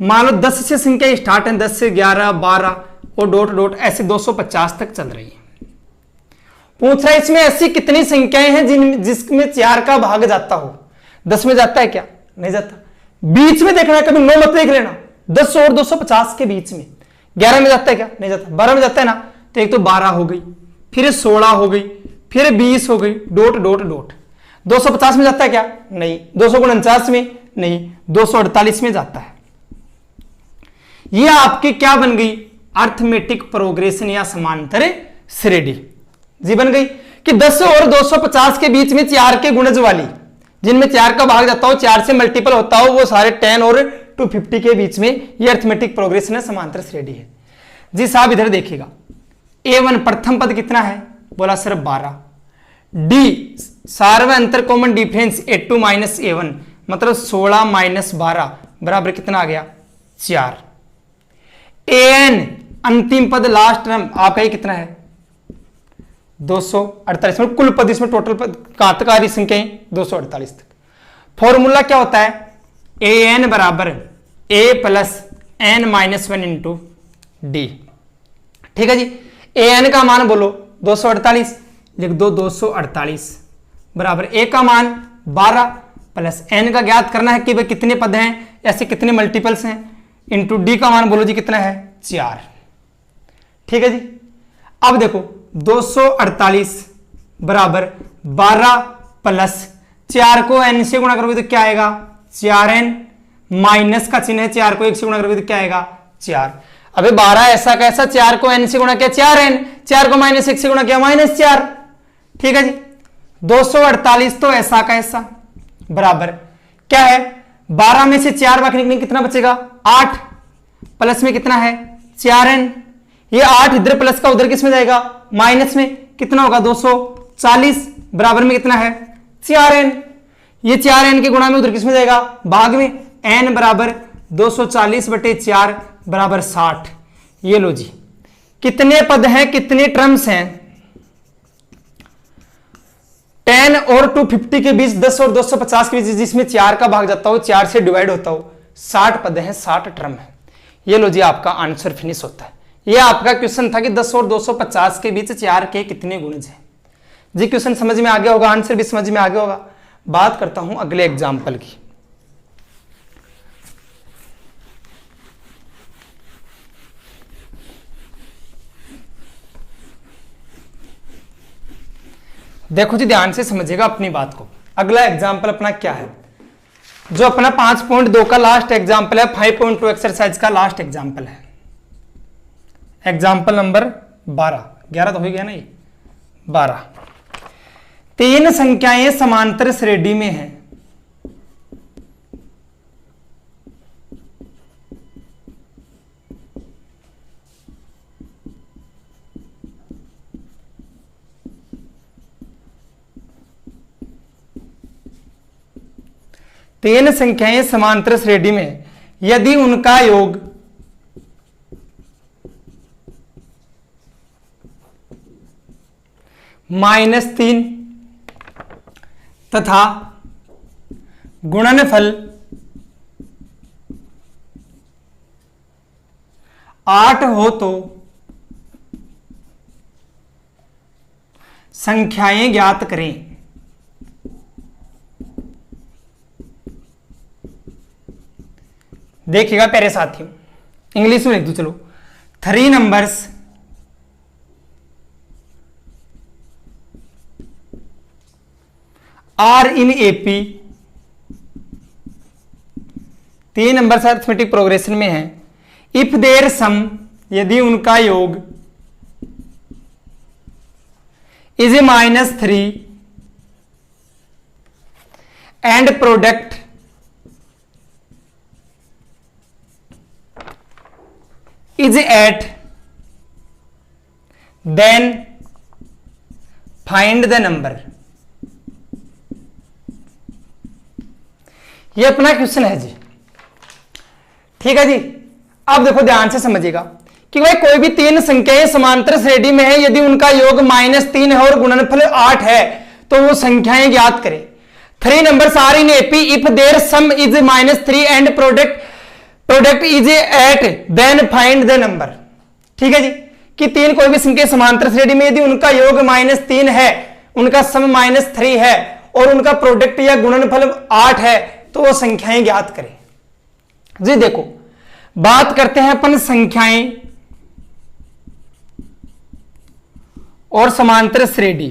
मान लो 10 से संख्या स्टार्ट है, 10 से 11, 12 और डॉट डॉट ऐसे 250 तक चल रही है। पूछ रहा है इसमें ऐसी कितनी संख्याएं हैं जिसमें 4 का भाग जाता हो। 10 में जाता है क्या? नहीं जाता। बीच में देखना है, कभी 9 मत देख लेना। 10 और 250 के बीच में 11 में जाता है क्या? नहीं जाता। 12 में जाता है ना, तो एक तो 12 हो गई, फिर 16 हो गई, फिर 20 हो गई, डॉट डॉट डॉट। 250 में जाता है क्या? नहीं। 249 में नहीं, 248 में जाता है। यह आपकी क्या बन गई? अर्थमेटिक प्रोग्रेशन या समांतर श्रेणी जी बन गई कि 10 और 250 के बीच में 4 के गुणज वाली, जिनमें 4 का भाग जाता हो, 4 से मल्टीपल होता हो, वो सारे 10 और 250 के बीच में ये अर्थमेटिक प्रोग्रेशन है, समांतर श्रेणी है जी साहब। इधर देखिएगा, A1 प्रथम पद कितना है? बोला सर 12। डी सार्वय अंतर common difference A2 minus A1 मतलब 16 माइनस 12 बराबर कितना आ गया? 4। AN अंतिम पद लास्ट टर्म आपका ये कितना है? 248 में कुल पद, इसमें टोटल पद घातकारी संख्याएं 248 तक। फॉर्मूला क्या होता है? AN बराबर A plus N minus 1 into D. ठीक है जी। AN का मान बोलो 248, लिख दो 248 बराबर A का मान 12 प्लस N का ज्ञात करना है कि भाई कितने पद हैं, ऐसे कितने मल्टीपल्स हैं, इंटू डी का मान बोलो जी कितना है? 4। ठीक है जी। अब देखो 248 बराबर 12 प्लस 4 को n से गुणा करोगे तो क्या आएगा? 4n माइनस का चिन्ह है, 4 को 1 से गुणा करोगे तो क्या आएगा? 4। अबे 12 ऐसा कैसा, 4 को n से गुणा किया 4n, 4 को माइनस 1 से गुणा किया -4। ठीक है जी। 248 तो ऐसा का ऐसा बराबर क्या है? 12 में से 4 बाकी निकलेंगे, कितना बचेगा? 8 प्लस में कितना है? 4n। ये 8 इधर प्लस का उधर किस में जाएगा? माइनस में। कितना होगा? 240 बराबर में कितना है? 4n। ये 4n के गुणा में उधर किस में जाएगा? भाग में। n बराबर 240 बटे 4 बराबर 60। ये लो जी, कितने पद हैं, कितने टर्म्स हैं? 10 और 250 के बीच, 10 और 250 के बीच जिसमें 4 का भाग जाता हो, 4 से डिवाइड होता हो, 60 पद हैं, 60 टर्म है। ये लो जी आपका आंसर फिनिश होता है। ये आपका क्वेश्चन था कि 10 और 250 के बीच 4 के कितने गुणज हैं। जी क्वेश्चन समझ में आ गया होगा, आंसर भी समझ में आ गया होगा। बात करता हूं अगले एग्जाम्पल की। देखो जी ध्यान से समझिएगा अपनी बात को। अगला एग्जाम्पल अपना क्या है? जो अपना 5.2 का लास्ट एग्जाम्पल है, 5.2 एक्सरसाइज का लास्ट एग्जाम्पल है। एग्जाम्पल नंबर 12, 11 तो हो गया ना ये, 12। 3 संख्याएं समांतर श्रेणी में हैं। तीन संख्याएं समांतर श्रेणी में, यदि उनका योग -3 तथा गुणनफल 8 हो तो संख्याएं ज्ञात करें। देखिएगा प्यारे साथियों, इंग्लिश में लिख दो चलो। 3 numbers are in AP, 3 number arithmetic progression में है। इफ देयर सम, यदि उनका योग is -3 and product is 8, then find the number. ये अपना क्वेश्चन है जी, ठीक है जी। अब देखो ध्यान से समझिएगा कि भाई कोई भी 3 संख्याएं समांतर श्रेणी में है, यदि उनका योग -3 है और गुणनफल 8 है तो वो संख्याएं ज्ञात करें। 3 numbers are in AP if their sum is -3 and product is 8, then find the number. ठीक है जी, कि 3 कोई भी संख्या समांतर श्रेणी में यदि उनका योग -3 है, उनका सम -3 है और उनका प्रोडक्ट या गुणनफल 8 है तो वो संख्याएं ज्ञात करें जी। देखो बात करते हैं अपन संख्याएं और समांतर श्रेणी।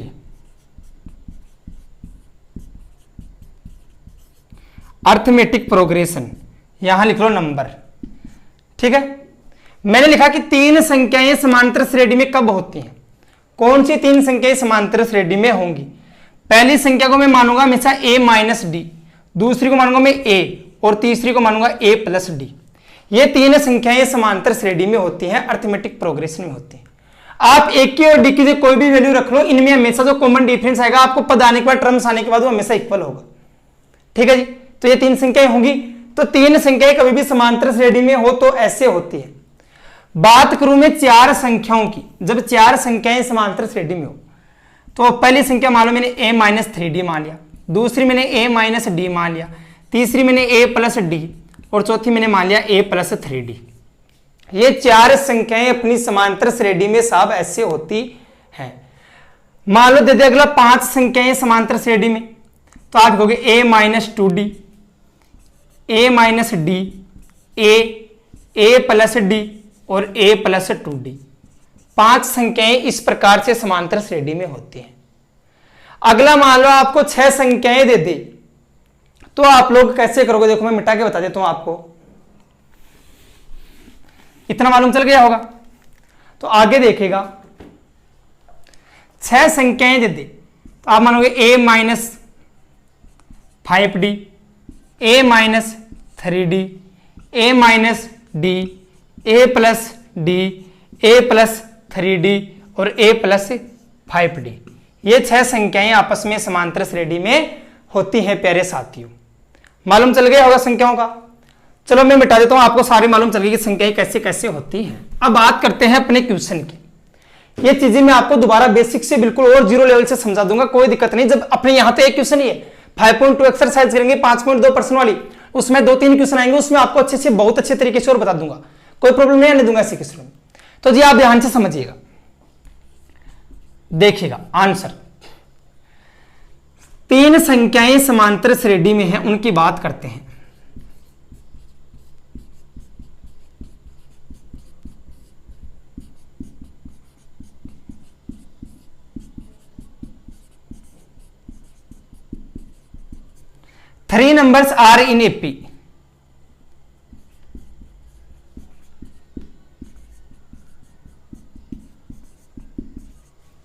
अरिथमेटिक प्रोग्रेशन, यहां लिख लो नंबर। ठीक है, मैंने लिखा कि 3 संख्याएं समांतर श्रेणी में कब होती हैं। कौन सी 3 संख्याएं समांतर श्रेणी में होंगी? पहली संख्या को मैं मानूंगा हमेशा a - d, दूसरी को मानूंगा मैं a और तीसरी को मानूंगा a + d। ये 3 संख्याएं समांतर श्रेणी में होती हैं, अरिथमेटिक प्रोग्रेशन में होती हैं। आप a की और d की कोई भी वैल्यू रख लो, इनमें हमेशा जो कॉमन डिफरेंस आएगा आपको पद आने के बाद, टर्म्स आने के बाद वो हमेशा इक्वल होगा। ठीक है जी, तो ये 3 संख्याएं होंगी। तो 3 संख्याएं कभी भी समांतर श्रेणी में हो तो ऐसे होती है। बात करूं मैं 4 संख्याओं की, जब 4 संख्याएं समांतर श्रेणी में हो तो पहली संख्या मान लो मैंने a - 3d मान लिया, दूसरी मैंने a - d मान लिया, तीसरी मैंने a + d और चौथी मैंने मान लिया a + 3d। ये 4 संख्याएं अपनी समांतर श्रेणी में साहब ऐसे होती हैं। मान लो दे दे अगला 5 संख्याएं समांतर श्रेणी में, तो आप कहोगे a - 2d, a - d, a + d और a + 2d। 5 संख्याएं इस प्रकार से समांतर श्रेणी में होती हैं। अगला मान लो आपको 6 संख्याएं दे दे, तो आप लोग कैसे करोगे? देखो मैं मिटा के बता देता हूं आपको, इतना मालूम चल गया होगा। तो आगे देखेगा 6 संख्याएं दे दे, तो आप मानोगे a - 5d, a - 3d, a - d, a + d, a + 3d और a + 5d। ये 6 संख्याएं आपस में समांतर श्रेणी में होती हैं प्यारे साथियों। मालूम चल गया होगा संख्याओं का। चलो मैं मिटा देता हूं, आपको सारी मालूम चल गई कि संख्याएं कैसे कैसे होती हैं। अब बात करते हैं अपने क्वेश्चन की। ये चीजें मैं आपको दोबारा बेसिक से बिल्कुल और 0 लेवल से समझा दूंगा, कोई दिक्कत नहीं। जब अपने यहां तो एक क्वेश्चन ही है, 5.2 एक्सरसाइज करेंगे 5.2 प्रश्न वाली, उसमें 2-3 क्वेश्चन आएंगे, उसमें आपको अच्छे से बहुत अच्छे तरीके से और बता दूंगा, कोई प्रॉब्लम नहीं आने दूंगा ऐसे क्वेश्चन में। तो जी आप ध्यान से समझिएगा, देखिएगा आंसर। 3 संख्याएं समांतर श्रेणी में हैं, उनकी बात करते हैं। Three numbers are in AP.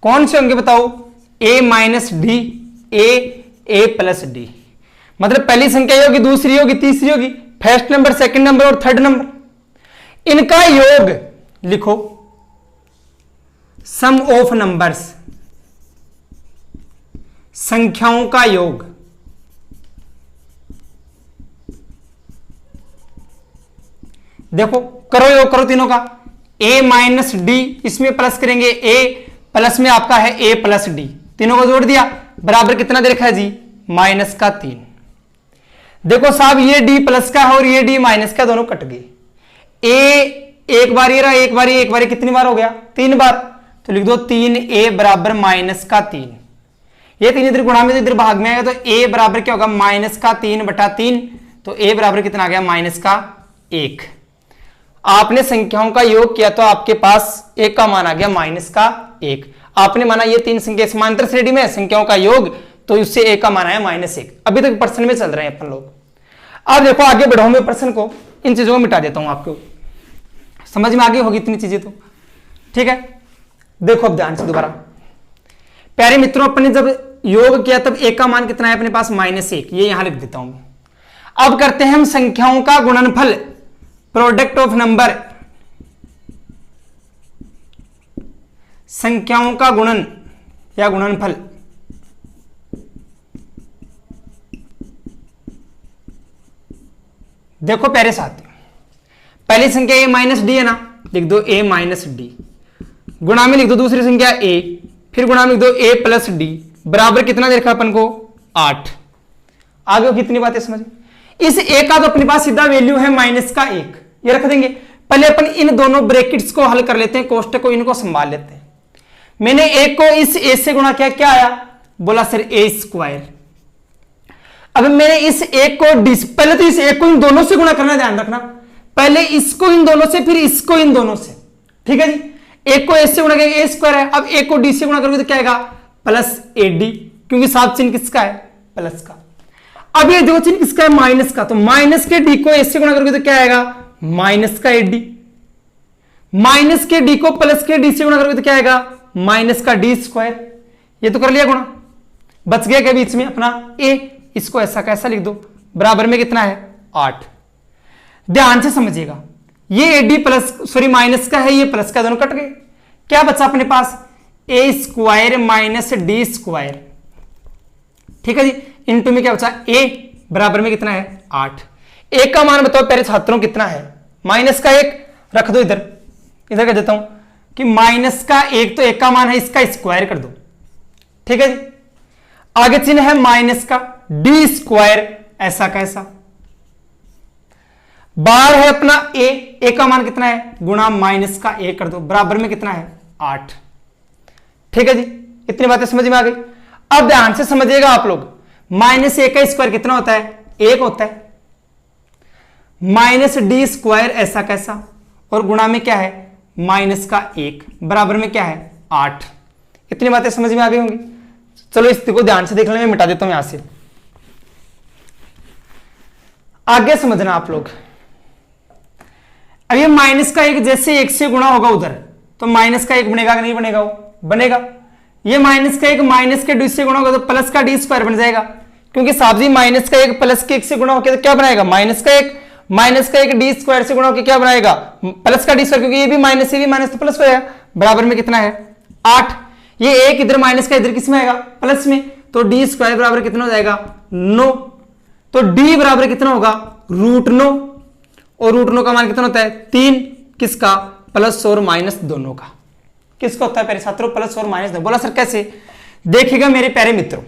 कौन से होंगे बताओ? a - d, a + d। मतलब पहली संख्या होगी, दूसरी होगी, तीसरी होगी, फर्स्ट नंबर, सेकंड नंबर और थर्ड नंबर। इनका योग लिखो, सम ऑफ नंबर्स, संख्याओं का योग। देखो करो योग, करो तीनों का। a - d, इसमें प्लस करेंगे a, प्लस में आपका है a + d, तीनों को जोड़ दिया, बराबर कितना दे रखा है जी, माइनस का 3। देखो साहब ये डी प्लस का है और ये डी माइनस का, दोनों कट गए। ए एक बार ये रहा, एक बार कितनी बार हो गया, 3 बार, तो लिख दो 3a बराबर माइनस का 3। ये 3 इधर गुणा में तो इधर भाग में आएगा, तो a बराबर क्या होगा, माइनस का 3/3, तो a बराबर कितना आ गया, माइनस का 1। आपने संख्याओं का योग किया तो आपके पास एक का मान आ गया माइनस का 1। आपने माना ये 3 संख्या समांतर श्रेणी में संख्याओं का योग, तो उससे एक का मान आया -1। अभी तक प्रश्न में चल रहे हैं अपन लोग। अब देखो आगे बढ़ाऊं मैं प्रश्न को, इन चीजों को मिटा देता हूं, आपको समझ में आगे होगी इतनी चीजें तो, ठीक है। देखो अब ध्यान से दोबारा, प्यारे मित्रों, अपने जब योग किया तब एक का मान कितना है अपने पास, -1। ये यहां लिख देता हूं मैं। अब करते हैं हम संख्याओं का गुणनफल, प्रोडक्ट ऑफ नंबर, संख्याओं का गुणन या गुणनफल। देखो प्यारे साथियों, पहली संख्या a माइनस डी है ना, लिख दो a माइनस डी, गुणा में लिख दो दूसरी संख्या a, फिर गुणा में लिख दो a प्लस डी, बराबर कितना दे रखा अपन को, 8। आगे कितनी बातें समझ, इस a का तो अपने पास सीधा वैल्यू है -1, ये रख देंगे। पहले अपन इन दोनों ब्रैकेट्स को हल कर लेते हैं, कोष्टक को इनको संभाल लेते हैं। मैंने a को इस a से गुणा किया, क्या आया, बोला सर a²। अब मैंने इस एक को पहले तो इस एक को इन दोनों से गुणा करना, ध्यान रखना, पहले इसको इन दोनों से, फिर इसको इन दोनों से, ठीक है जी। एक को एस से गुणा करेंगे, a² है। अब एक को डी से गुणा करोगे तो क्या आएगा, +AD, क्योंकि साथ चिन्ह किसका है, प्लस का। अब ये दो चिन्ह किसका है, माइनस का, तो माइनस के डी को एस से गुणा करोगे तो क्या आएगा, -AD। माइनस के डी को प्लस के डी से गुणा करोगे तो क्या आएगा, -D²। ये तो कर लिया गुणा, बच गया क्या बीच में अपना a, इसको ऐसा कैसा लिख दो, बराबर में कितना है, 8। ध्यान से समझिएगा, ये AD प्लस सॉरी माइनस का है, ये प्लस का, दोनों कट गए। क्या बचा अपने पास, a² - D², ठीक है जी। इनटू में क्या बचा, a बराबर में कितना है, 8। एक का मान बताओ प्यारे छात्रों कितना है, -1 रख दो, इधर कर देता हूं कि -1, तो एक का मान है, इसका स्क्वायर कर दो, ठीक है जी। आगे चिन्ह है माइनस का, D², ऐसा कैसा, बार है अपना a का मान कितना है, गुणा -1 कर दो, बराबर में कितना है, 8। ठीक है जी, इतनी बातें समझ में आ गई। अब ध्यान से समझिएगा आप लोग, -1 का स्क्वायर कितना होता है, 1 होता है, -D², ऐसा कैसा, और गुणा में क्या है, -1 बराबर में क्या है, 8। इतनी बातें समझ में आ गई होंगी। चलो इस को ध्यान से देख लें, मैं मिटा देता हूं यहां से। आगे समझना आप लोग, अब ये -1 जैसे 1 से गुणा होगा उधर, तो -1 बनेगा कि नहीं बनेगा, वो बनेगा। ये -1 माइनस के डी से गुणा होगा तो प्लस का D² बन जाएगा, क्योंकि साहब जी -1 प्लस के 1 से गुणा होकर तो क्या बनाएगा, -1 D² से गुणा होकर क्या बनाएगा, प्लस का D², क्योंकि ये भी माइनस तो प्लस हो जाएगा, बराबर में कितना है, 8। ये 1 इधर माइनस का इधर किस में आएगा, प्लस में, तो D² बराबर कितना हो जाएगा, 9। तो D बराबर कितना होगा, √9, और √9 का मान कितना होता है, 3। किसका, प्लस और माइनस दोनों का। किसका होता है प्यारे छात्रों, प्लस और माइनस दोनों। बोला सर कैसे, देखिएगा मेरे प्यारे मित्रों,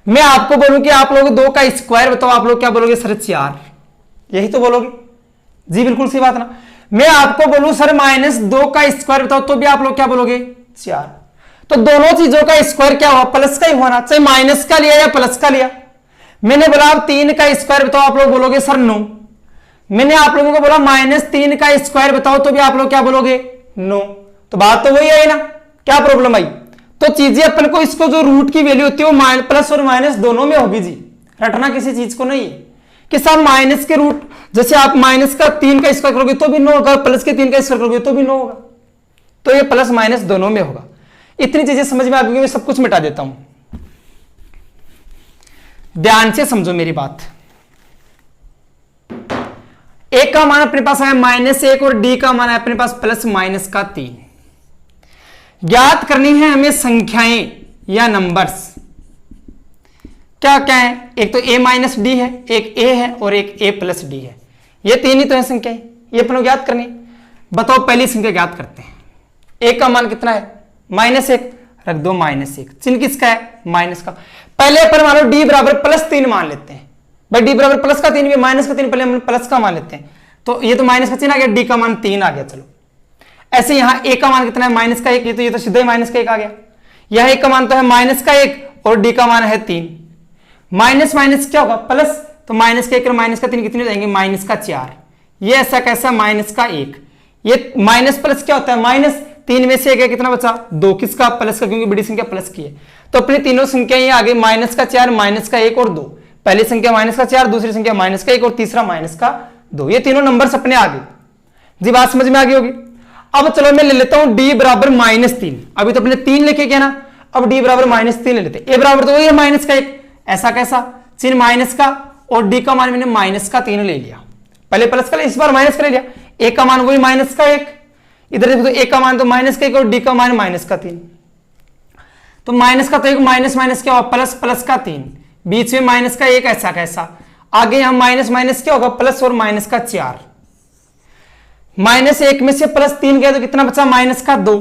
मैं आपको बोलूं कि आप लोग 2 का स्क्वायर बताओ, आप लोग क्या बोलोगे, सर 4, यही तो बोलोगे जी, बिल्कुल सही बात ना। मैं आपको बोलूं सर -2 का स्क्वायर बताओ, तो भी आप लोग क्या बोलोगे, 4। तो दोनों चीजों का स्क्वायर क्या हुआ, प्लस का ही हुआ ना, चाहे माइनस का लिया या प्लस का लिया। मैंने बोला आप 3 का स्क्वायर बताओ, आप लोग बोलोगे सर 9। मैंने आप लोगों को बोला -3 का स्क्वायर बताओ, तो भी आप लोग क्या बोलोगे, 9। तो बात तो वही आई ना, क्या प्रॉब्लम आई। तो चीजें अपन को, इसको जो रूट की वैल्यू होती है वो प्लस और माइनस दोनों में होगी जी, रटना किसी चीज को नहीं है कि सब माइनस के रूट, जैसे आप -3 का स्क्वायर करोगे तो भी 9 होगा, प्लस के 3 का स्क्वायर करोगे तो भी 9 होगा, तो ये प्लस माइनस दोनों में होगा। इतनी चीजें समझ में आ गई, मैं सब कुछ मिटा देता हूं, ध्यान से समझो मेरी बात। एक का मान अपने पास है -1 और डी का मान है अपने पास +-3। ज्ञात करनी है हमें संख्याएं या नंबर्स, क्या क्या है, एक तो a - d है, एक a है और एक a + d है, ये 3 ही तो है संख्याएं, ये अपन को ज्ञात करनी। बताओ पहली संख्या ज्ञात करते हैं। एक का मान कितना है, -1, रख दो -1। चिन्ह किसका है? माइनस का। पहले अपन मान लो d बराबर +3 मान लेते हैं भाई, d बराबर प्लस का 3 भी माइनस का 3, पहले हम प्लस का मान लेते हैं। तो ये तो माइनस का चिन्ह आ गया, d का मान 3 आ गया। चलो ऐसे यहाँ a का मान कितना है? -1। ये तो सीधे -1 आ गया। यह a का मान तो है -1 और d का मान है 3। माइनस माइनस क्या होगा? प्लस। तो -1 और -3 कितने हो जाएंगे? -4। ये ऐसा कैसा? -1। ये माइनस प्लस क्या होता है? -3 में से 1 कितना बचा? 2। किसका? प्लस का, क्योंकि बड़ी संख्या प्लस की है। तो अपनी तीनों संख्या ये आ गई -4, -1 और 2। पहली संख्या -4, दूसरी संख्या -1 और तीसरा -2। ये तीनों नंबर्स अपने आ गए जी। बात समझ में आ गई होगी। अब चलो मैं ले लेता हूं d बराबर -3। अभी तो अपने 3 लिखे क्या ना, अब d बराबर -3 ले लेते। a बराबर तो वही है -1। ऐसा कैसा? चिन्ह माइनस का और d का मान मैंने -3 ले लिया। पहले प्लस का, इस बार माइनस का ले लिया। a का मान वही -1। इधर देखो तो a का मान तो -1 और d का मान -3। तो माइनस का तो एक माइनस माइनस क्या होगा? प्लस, प्लस का 3, बीच में -1। ऐसा कैसा? आगे यहां माइनस माइनस क्या होगा? प्लस और -4। -1 में से +3 गया तो कितना बचा? -2।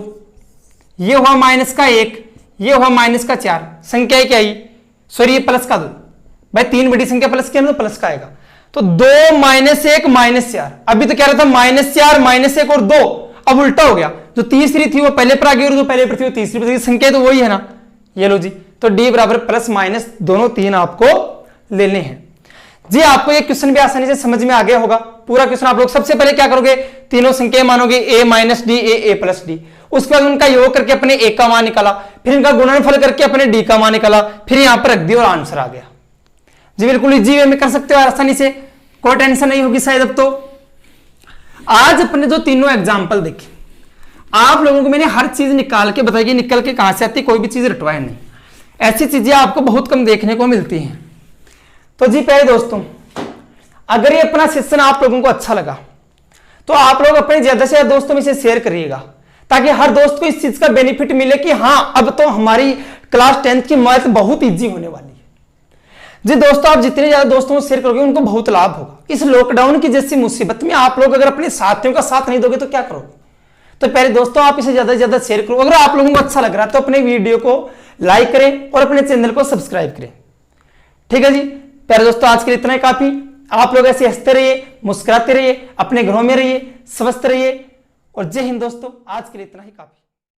ये हुआ -1, ये हुआ -4। संख्या क्या आई? सॉरी, ये प्लस का 2 भाई, 3 बड़ी संख्या प्लस किया ना तो प्लस का आएगा। तो 2 -1 -4। अभी तो कह रहा था -4 -1 और 2, अब उल्टा हो गया। जो तीसरी थी वो पहले पर आ गई और जो पहले पर थी वो तीसरी पर। संख्या तो वही है ना, ये लो जी। तो d बराबर प्लस माइनस दोनों 3 आपको लेने हैं जी। आपको ये क्वेश्चन भी आसानी से समझ में आ गया होगा। पूरा क्वेश्चन आप लोग सबसे पहले क्या करोगे? तीनों संख्या मानोगे a - d, a + d। उसके बाद उनका योग करके अपने a का मान निकाला, फिर इनका गुणनफल करके अपने d का मान निकाला, फिर यहां पर रख दिया और आंसर आ गया जी। बिल्कुल इजी वे में कर सकते हो आसानी से, कोई टेंशन नहीं होगी शायद। अब तो आज अपने जो तीनों एग्जाम्पल देखे, आप लोगों को मैंने हर चीज निकाल के बताई, निकल के कहां से आती, कोई भी चीज रटवाए नहीं। ऐसी चीजें आपको बहुत कम देखने को मिलती हैं। तो जी प्यारे दोस्तों, अगर ये अपना सेशन आप लोगों को अच्छा लगा तो आप लोग अपने ज्यादा से ज्यादा दोस्तों में से शेयर करिएगा, ताकि हर दोस्त को इस चीज का बेनिफिट मिले कि हाँ, अब तो हमारी क्लास 10th की मैथ बहुत इजी होने वाली है जी। दोस्तों, आप जितने ज्यादा दोस्तों को शेयर करोगे उनको बहुत लाभ होगा। इस लॉकडाउन की जैसी मुसीबत में आप लोग अगर अपने साथियों का साथ नहीं दोगे तो क्या करोगे? तो प्यारे दोस्तों, आप इसे ज्यादा से ज्यादा शेयर करो। अगर आप लोगों को अच्छा लग रहा है तो अपने वीडियो को लाइक करें और अपने चैनल को सब्सक्राइब करें। ठीक है जी प्यारे दोस्तों, आज के लिए इतना ही काफी। आप लोग ऐसे हंसते रहिए, मुस्कुराते रहिए, अपने घरों में रहिए, स्वस्थ रहिए और जय हिंद दोस्तों। आज के लिए इतना ही काफी।